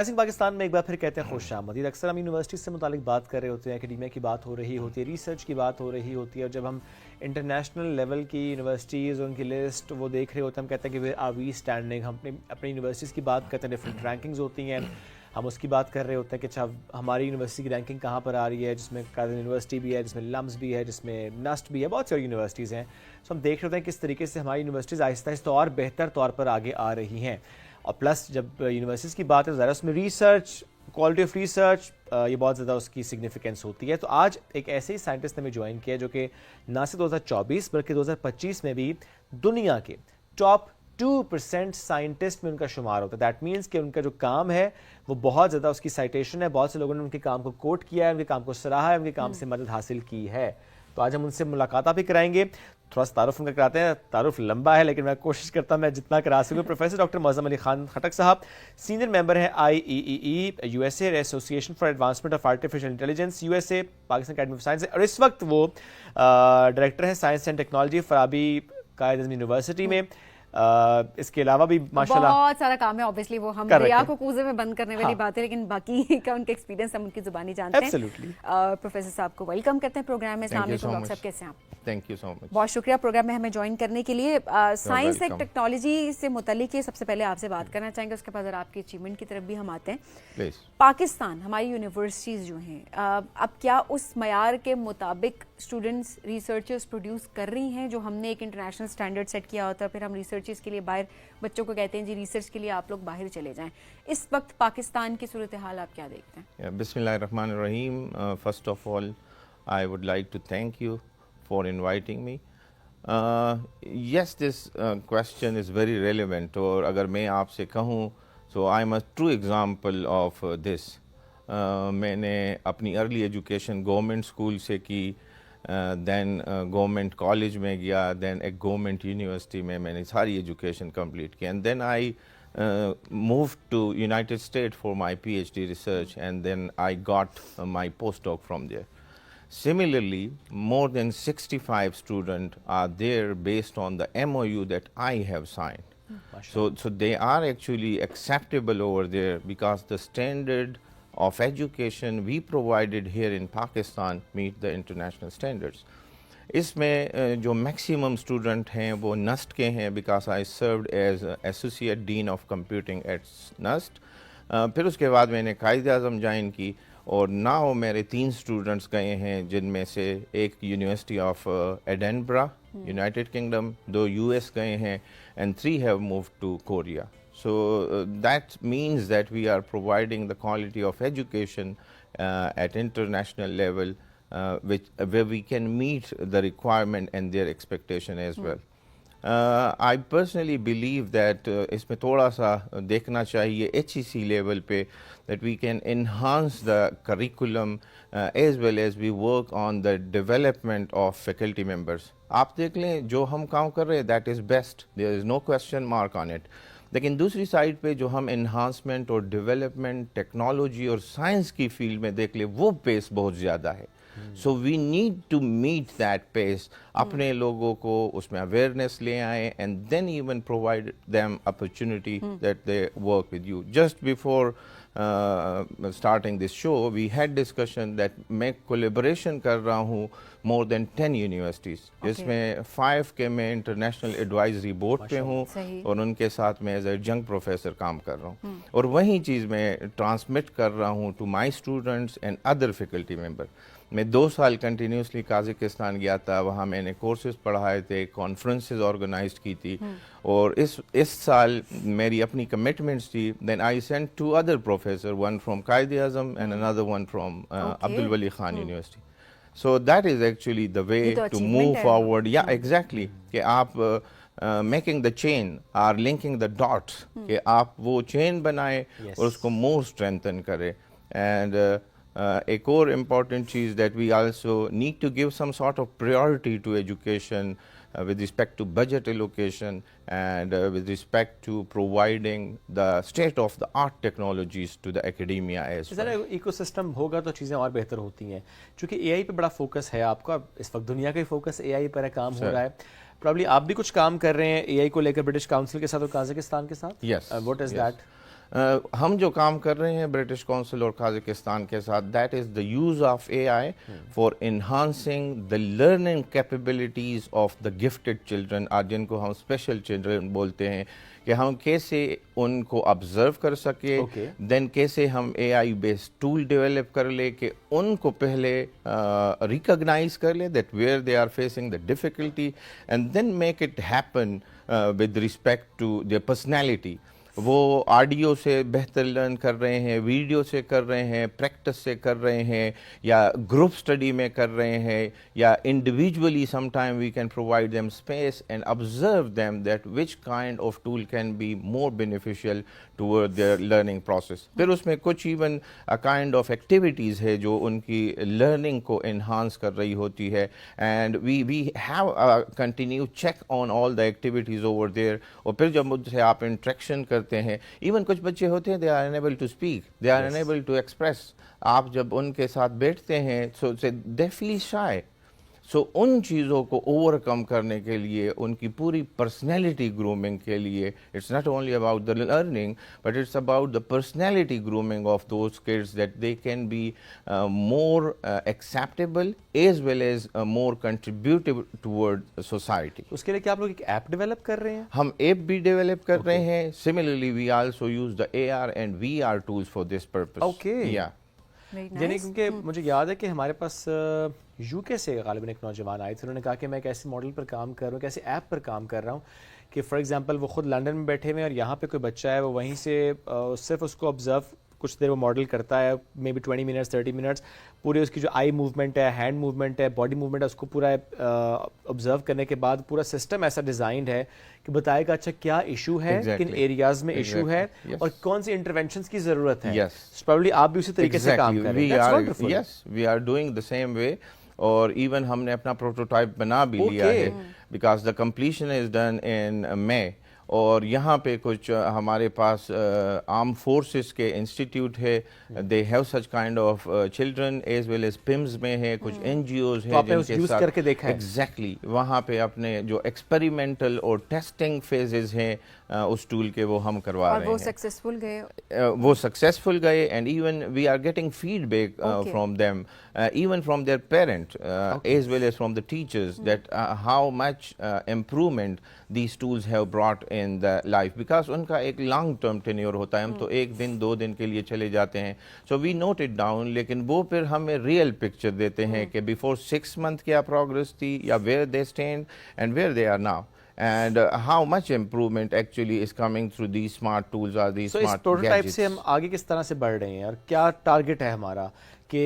सिंह पाकिस्तान में एक बार फिर कहते हैं खुश आमदीद। अक्सर हम यूनिवर्सिटी से मुतालिक बात कर रहे होते हैं, एकेडमिया की बात हो रही होती है, रिसर्च की बात हो रही होती है, और जब हम इंटरनेशनल लेवल की यूनिवर्सिटीज़ उनकी लिस्ट वो देख रहे होते हैं, हम कहते हैं कि आर वी स्टैंडिंग। हम अपनी यूनिवर्सिटीज़ की बात करते हैं, डिफरेंट रैंकिंग्स होती हैं, हम उसकी बात कर रहे होते हैं कि अच्छा हमारी यूनिवर्सिटी की रैंकिंग कहाँ पर आ रही है, जिसमें कायदर यूनिवर्सिटी भी है, जिसमें लम्स भी है, जिसमें नस्ट भी है, बहुत सारी यूनिवर्सिटीज़ हैं। सो हम देख रहे होते हैं किस तरीके से हमारी यूनिवर्सिटीज़ आहिस्ता आहिस्ता और बेहतर तौर पर आगे आ रही हैं। और प्लस जब यूनिवर्सिटीज़ की बात है ज़रा उसमें रिसर्च, क्वालिटी ऑफ रिसर्च, ये बहुत ज़्यादा उसकी सिग्निफिकेंस होती है। तो आज एक ऐसे ही साइंटिस्ट ने हमें ज्वाइन किया जो कि ना सिर्फ 2024 बल्कि 2025 में भी दुनिया के टॉप 2% साइंटिस्ट में उनका शुमार होता है। दैट मीन्स कि उनका जो काम है वो बहुत ज़्यादा उसकी साइटेशन है, बहुत से लोगों ने उनके काम को कोट किया है, उनके काम को सराहा है, उनके काम से मदद हासिल की है। तो आज हम उनसे मुलाकात भी कराएंगे, थोड़ा सा तारुफ उनका कराते हैं। तारुफ लंबा है लेकिन मैं कोशिश करता हूं मैं जितना करा सकूं। प्रोफेसर डॉक्टर मौज़म अली खान खटक साहब सीनियर मेंबर हैं IEEE USA association for advancement of artificial intelligence USA Pakistan academy of science, और इस वक्त वो डायरेक्टर हैं science and technology फराबी Quaid university में। इसके अलावा भी माशाल्लाह बहुत सारा काम है। ऑब्वियसली वो हम रिया को कूजे में बंद करने वाली बात है, लेकिन बाकी का उनका एक्सपीरियंस हम उनकी जुबानी जानते हैं। प्रोफेसर साहब को वेलकम करते हैं प्रोग्राम में। अस्सलाम वालेकुम डॉक्टर साहब, कैसे हैं आप? थैंक यू सो मच, बहुत शुक्रिया प्रोग्राम में हमें ज्वाइन करने के लिए। साइंस एंड टेक्नोलॉजी से मुतालिक सबसे पहले आपसे बात करना चाहेंगे, उसके बाद आपकी अचीवमेंट की तरफ भी हम आते हैं। प्लीज। पाकिस्तान, हमारी यूनिवर्सिटीज़ जो हैं अब क्या उस मयार के मुताबिक स्टूडेंट्स रिसर्चर्स प्रोड्यूस कर रही हैं जो हमने एक इंटरनेशनल स्टैंडर्ड सेट किया होता है, फिर हम रिसर्चर्स के लिए बाहर बच्चों को कहते हैं जी रिसर्च के लिए आप लोग बाहर चले जाएं। इस वक्त पाकिस्तान की सूरत हाल आप क्या देखते हैं? बिस्मिल्लाहिर्रहमानिर्रहीम। First of all I would like to thank you for inviting me. Yes, this question is very relevant, और अगर मैं आपसे कहूँ so I am a true example of this. मैंने अपनी अर्ली एजुकेशन गवर्नमेंट स्कूल से की, देन गवर्नमेंट कॉलेज में गया, देन एक गवर्नमेंट यूनिवर्सिटी में मैंने सारी एजुकेशन कंप्लीट की, and then I moved to United States for my PhD research, and then I got my postdoc from there. Similarly, more than 65 students are there based on the MOU that I have signed. So they are actually acceptable over there because the standard of education we provided here in Pakistan meet the international standards. इसमें जो maximum student हैं वो नस्ट के हैं, because I served as associate dean of computing at NUST. फिर उसके बाद मैंने कायद आज़म ज्वाइन की, और नाउ मेरे 3 स्टूडेंट्स गए हैं, जिनमें से एक university of Edinburgh United Kingdom, 2 US गए हैं, and 3 have moved to Korea. So that means that we are providing the quality of education at international level, where we can meet the requirement and their expectation as well. I personally believe that इसमें थोड़ा सा देखना चाहिए HEC level पे, that we can enhance the curriculum as well as we work on the development of faculty members. आप देख लें जो हम काम कर रहे हैं that is best, there is no question mark on it. लेकिन दूसरी साइड पे जो हम एनहांसमेंट और डेवलपमेंट टेक्नोलॉजी और साइंस की फील्ड में देख ले, वो पेस बहुत ज़्यादा है. So we need to meet that pace. अपने लोगों को उसमें अवेयरनेस ले आए, and then even provide them opportunity that they work with you. Just before starting this show, we had discussion that मैं collaboration कर रहा हूँ more than 10 universities, जिसमें 5 के मैं international advisory board पे हूँ, और उनके साथ मैं as a young professor काम कर रहा हूँ, और वही चीज़ मैं transmit कर रहा हूँ to my students and other faculty member. मैं 2 साल कंटिन्यूसली काज़ाकिस्तान गया था, वहाँ मैंने कोर्सेज पढ़ाए थे, कॉन्फ्रेंसेस ऑर्गेनाइज की थी, और इस साल मेरी अपनी कमिटमेंट्स थी. Then I sent 2 other professor, one from Quaid Azam and another one from Abdul Wali Khan university. So that is actually the way to move forward. Yeah exactly, कि आप making the chain or linking the dots, कि आप वो chain बनाए और उसको मोर strengthen करें. And एक और important cheese that we also need to give some sort of priority to education with respect to budget allocation and with respect to providing the state of the art technologies to the academia as well. ज़रा ecosystem होगा तो चीज़ें और बेहतर होती हैं. चूँकि AI पे बड़ा फोकस है आपका, इस वक्त दुनिया का ही फोकस AI पर काम हो रहा है. प्रॉब्ली आप भी कुछ काम कर रहे हैं AI को लेकर ब्रिटिश काउंसिल के साथ और काज़ाकिस्तान के साथ. Yes. What is that? हम जो काम कर रहे हैं ब्रिटिश काउंसिल और काज़ाकिस्तान के साथ, that is the use of AI for enhancing the learning capabilities of the gifted children, और जिनको हम स्पेशल चिल्ड्रन बोलते हैं, कि हम कैसे उनको ऑब्जर्व कर सके, देन कैसे हम AI बेस्ड टूल डेवलप कर ले कि उनको पहले रिकॉग्नाइज कर ले that where they are facing the difficulty, and then make it happen with respect to their personality. वो ऑडियो से बेहतर लर्न कर रहे हैं, वीडियो से कर रहे हैं, प्रैक्टिस से कर रहे हैं, या ग्रुप स्टडी में कर रहे हैं, या individually sometime we can provide them space and observe them that which kind of tool can be more beneficial toward their learning process. फिर उसमें कुछ इवन काइंड ऑफ एक्टिविटीज़ है जो उनकी लर्निंग को इन्हांस कर रही होती है, and we have continue check on all the activities over there. और फिर जब मुझसे आप इंट्रैक्शन करते हैं, इवन कुछ बच्चे होते हैं they are unable to speak, they are unable to express, आप जब उनके साथ बैठते हैं सो दे फील शाय। सो उन चीज़ों को ओवरकम करने के लिए, उनकी पूरी पर्सनैलिटी ग्रूमिंग के लिए, it's not only about the learning but it's about the personality grooming of those kids that they can be more acceptable as well as more contributive toward society. उसके लिए क्या आप लोग एक ऐप डेवलप कर रहे हैं? हम ऐप भी डेवलप कर रहे हैं। Similarly we also use the AR and VR tools for this purpose. Okay, या यानी क्योंकि मुझे याद है कि हमारे पास यूके से गालिबन एक नौजवान आए थे, उन्होंने कहा कि मैं एक ऐसे मॉडल पर काम कर रहा हूँ, कैसे ऐप पर काम कर रहा हूँ कि फॉर एग्जांपल वो खुद लंदन में बैठे हुए हैं और यहाँ पे कोई बच्चा है, वो वहीं से सिर्फ उसको ऑब्जर्व कुछ देर वो मॉडल करता है, मे बी 20 मिनट्स 30 मिनट्स, पूरी उसकी जो आई मूवमेंट है, हैंड मूवमेंट है, बॉडी मूवमेंट है, उसको पूरा ऑब्जर्व करने के बाद पूरा सिस्टम ऐसा डिज़ाइंड है कि बताएगा अच्छा क्या इशू है, किन एरियाज में इशू है, और कौन सी इंटरवेंशंस की ज़रूरत है। प्रोबेबली आप भी उसी तरीके से काम कर रहे हैं। Yes, we are doing the same way, और इवन हमने अपना प्रोटोटाइप बना भी लिया है, because the completion is done in May. और यहाँ पे कुछ हमारे पास आर्म फोर्सेस के इंस्टीट्यूट है, they have such kind of children as well as PIMS में है, कुछ NGOs हैं जिनके साथ करके देखा है। एग्जैक्टली, वहाँ पे अपने जो एक्सपेरिमेंटल और टेस्टिंग फेजेस हैं उस टूल के वो हम करवा रहे हैं। वो सक्सेसफुल गए, वो सक्सेसफुल गए, and even we are getting feedback from them, even from their parents as well as from the teachers, that how much improvement these tools have brought in the life, because उनका एक long term tenure होता है, हम तो एक दिन 2 दिन के लिए चले जाते हैं, so we note it down, लेकिन वो फिर हमें real picture देते हैं कि before 6 month क्या progress थी, या where they stand and where they are now, and how much improvement actually is coming through these smart tools or these smart इस प्रोटोटाइप gadgets. से हम आगे किस तरह से बढ़ रहे हैं और क्या टारगेट है हमारा, कि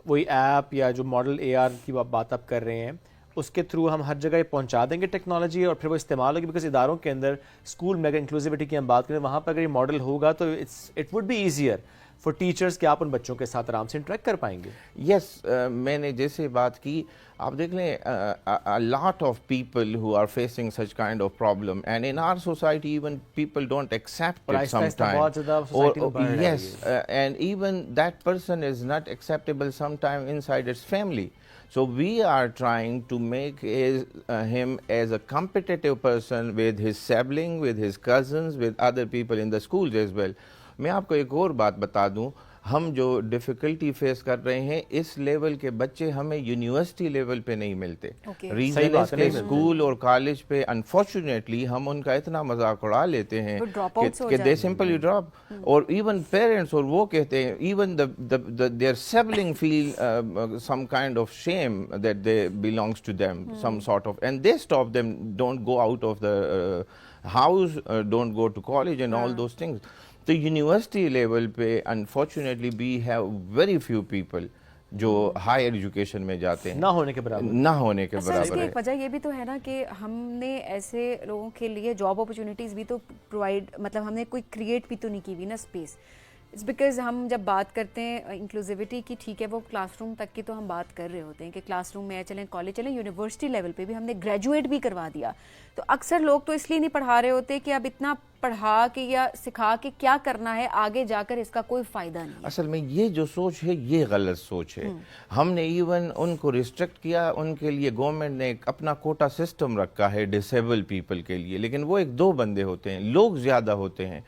वही ऐप या जो मॉडल AR की बात आप कर रहे हैं उसके थ्रू हम हर जगह पहुंचा देंगे टेक्नोलॉजी और फिर वो इस्तेमाल होगी? बिकॉज इदारों के अंदर स्कूल में अगर इंक्लूसिविटी की हम बात करें, वहाँ पर अगर ये मॉडल होगा तो it would be easier for teachers कि आप उन बच्चों के साथ आराम से इंटरेक्ट कर पाएंगे। यस, मैंने जैसे बात की, आप देख लें, a lot of people who are facing such kind of problem, and in our society even people don't accept it sometimes. Yes, and even that person is not acceptable sometime inside its family. So we are trying to make him as a competitive person with his sibling, with his cousins, with other people in the schools as well. मैं आपको एक और बात बता दूं, हम जो difficulty face कर रहे हैं, इस लेवल के बच्चे हमें यूनिवर्सिटी लेवल पे नहीं मिलते। रीजन इसके स्कूल और कॉलेज पे अनफॉर्चुनेटली हम उनका इतना मजाक उड़ा लेते हैं कि दे सिंपली ड्रॉप, और इवन पेरेंट्स और वो कहते हैं, even their sibling feel some kind of shame that they belongs to them, some sort of, and they stop them, don't go out of the house, don't go to college and all those things. तो university level पे unfortunately we have very few people जो higher education में जाते हैं, ना होने के बराबर इसकी एक वजह ये भी तो है ना कि हमने ऐसे लोगों के लिए जॉब अपॉर्चुनिटीज़ भी तो प्रोवाइड, मतलब हमने कोई क्रिएट भी तो नहीं की हुई ना स्पेस। इट्स बिकॉज हम जब बात करते हैं इंक्लूसिविटी की, ठीक है वो क्लासरूम तक की तो हम बात कर रहे होते हैं कि क्लासरूम में चलें, कॉलेज चलें, यूनिवर्सिटी लेवल पे भी हमने ग्रेजुएट भी करवा दिया, तो अक्सर लोग तो इसलिए नहीं पढ़ा रहे होते कि अब इतना पढ़ा के या सिखा के क्या करना है, आगे जाकर इसका कोई फायदा नहीं है। असल में ये जो सोच है ये गलत सोच है। हमने इवन उनको रिस्ट्रिक्ट किया, उनके लिए गवर्नमेंट ने एक अपना कोटा सिस्टम रखा है डिसेबल पीपल के लिए, लेकिन वो एक दो बंदे होते हैं, लोग ज्यादा होते हैं।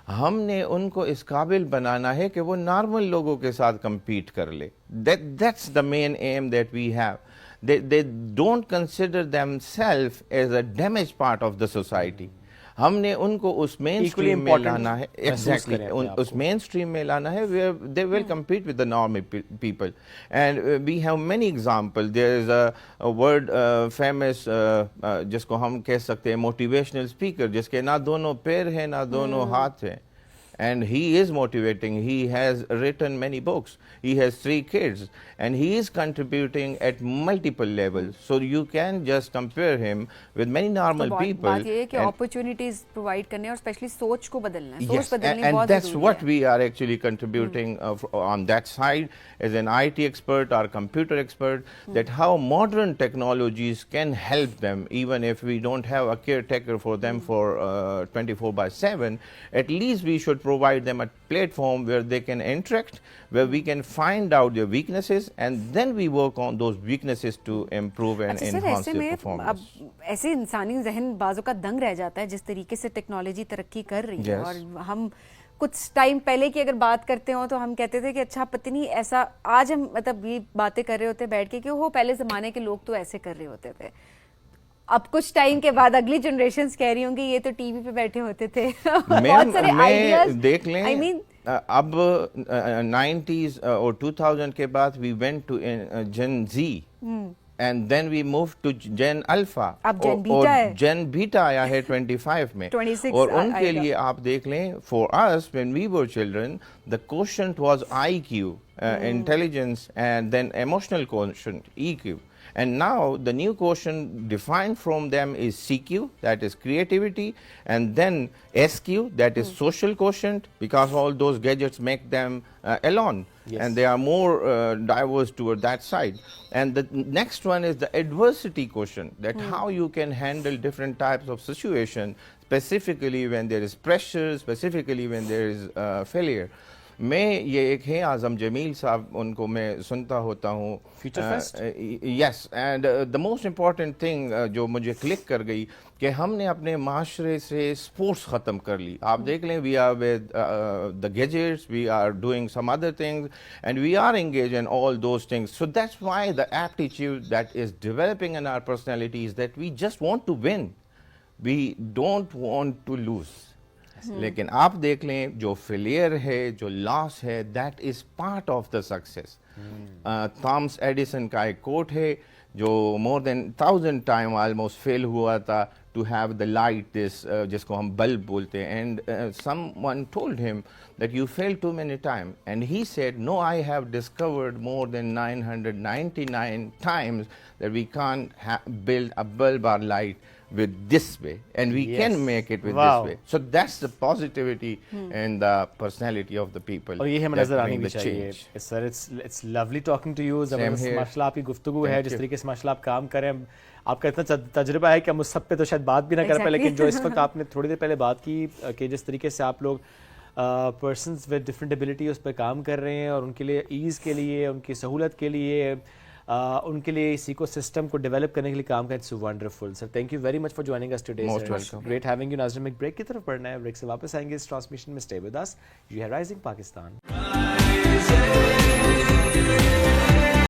हमने उनको इस काबिल बनाना है कि वो नॉर्मल लोगों के साथ compete कर ले। That's the main aim that we have. They don't consider themselves as a damaged part of the society. हमने उनको उस मेन स्ट्रीम में लाना है, एग्जैक्टली उस मेन स्ट्रीम में लाना है where they will compete with the normal people. And we have many examples. There is a word famous जिसको हम कह सकते हैं motivational speaker, जिसके ना दोनों पैर हैं ना दोनों हाथ हैं. And he is motivating. He has written many books. He has 3 kids and he is contributing at multiple levels. So you can just compare him with many normal people. बात ये है कि opportunities provide करने और especially सोच को बदलना है। Yes, सोच बदलनी and बहुत that's ज़रूरी what है। we are actually contributing on that side as an IT expert or computer expert, that how modern technologies can help them, even if we don't have a caretaker for them for 24/7. At least we should provide them a platform where they can interact, where we can find out their weaknesses and then we work on those weaknesses to improve and अच्छा sir, enhance ऐसे their में performance. अब ऐसे इंसानी जहन बाजों का दंग रह जाता है जिस तरीके से टेक्नोलॉजी तरक्की कर रही है। Yes. और हम कुछ टाइम पहले की अगर बात करते हो तो हम कहते थे कि अच्छा पता नहीं ऐसा, आज हम मतलब ये बातें कर रहे होते बैठ के कि वो पहले जमाने के लोग तो ऐसे कर रहे होते थे। अब कुछ टाइम के बाद अगली जनरेशंस कह रही होंगी ये तो टीवी पे बैठे होते थे। बहुत सारे आइडियाज देख लें, I mean, अब 90s और 2000 के बाद we went to Gen Z and then we moved to Gen Alpha. अब Gen Beta और है। Gen Beta आया है 25 में। 26 और उनके आएगा। लिए आप देख लें, for us when we were children the quotient was IQ, intelligence, and then emotional quotient EQ. And now the new quotient defined from them is CQ, that is creativity, and then SQ, that is social quotient, because all those gadgets make them alone. Yes. And they are more diverse toward that side. And the next one is the adversity quotient, that how you can handle different types of situation, specifically when there is pressure, specifically when there is failure. मैं ये एक है आज़म जमील साहब, उनको मैं सुनता होता हूँ। Future Fest? Yes, and the most important thing जो मुझे क्लिक कर गई कि हमने अपने माशरे से स्पोर्ट्स ख़त्म कर ली। आप देख लें, we are with the gadgets, we are doing some other things and we are engage in all those things. So that's why the aptitude that is developing in our personality is that we just want to win, we don't want to lose. लेकिन आप देख लें, जो failure है, जो loss है, that is part of the success. Thomas Edison का एक कोट है जो more than 1000 time almost fail हुआ था to have the light, this जिसको हम बल्ब बोलते हैं। And someone told him that you failed too many times, and he said, no, I have discovered more than 999 times that we can't build a bulb or light with this way, and we can make it with this way. So that's the positivity and the personality of the people. और ये हमें that नजर आनी bring भी the चाहिए। change. Sir, it's lovely talking to you। जबरदस्त here. माशाल्लाह आपकी गुफ्तगू है, Thank जिस you. तरीके से माशाल्लाह आप काम कर रहे हैं, आपका इतना तजुर्बा है कि हम उस सब पे तो शायद बात भी ना कर पाए, लेकिन जो इस वक्त आपने थोड़ी देर पहले बात की कि जिस तरीके से आप लोग पर्सनस विद डिफरेंट एबिलिटी उस पर काम कर रहे हैं और उनके लिए ईज़ के लिए, उनकी सहूलत के लिए, उनके लिए इस इकोसिस्टम को डेवलप करने के लिए काम करें। It's wonderful sir, thank you very much for joining us today. Most welcome. Great having you. नाज़रीन, एक ब्रेक की तरफ पढ़ना है, ब्रेक से वापस आएंगे। इस ट्रांसमिशन में stay with us. You are rising Pakistan.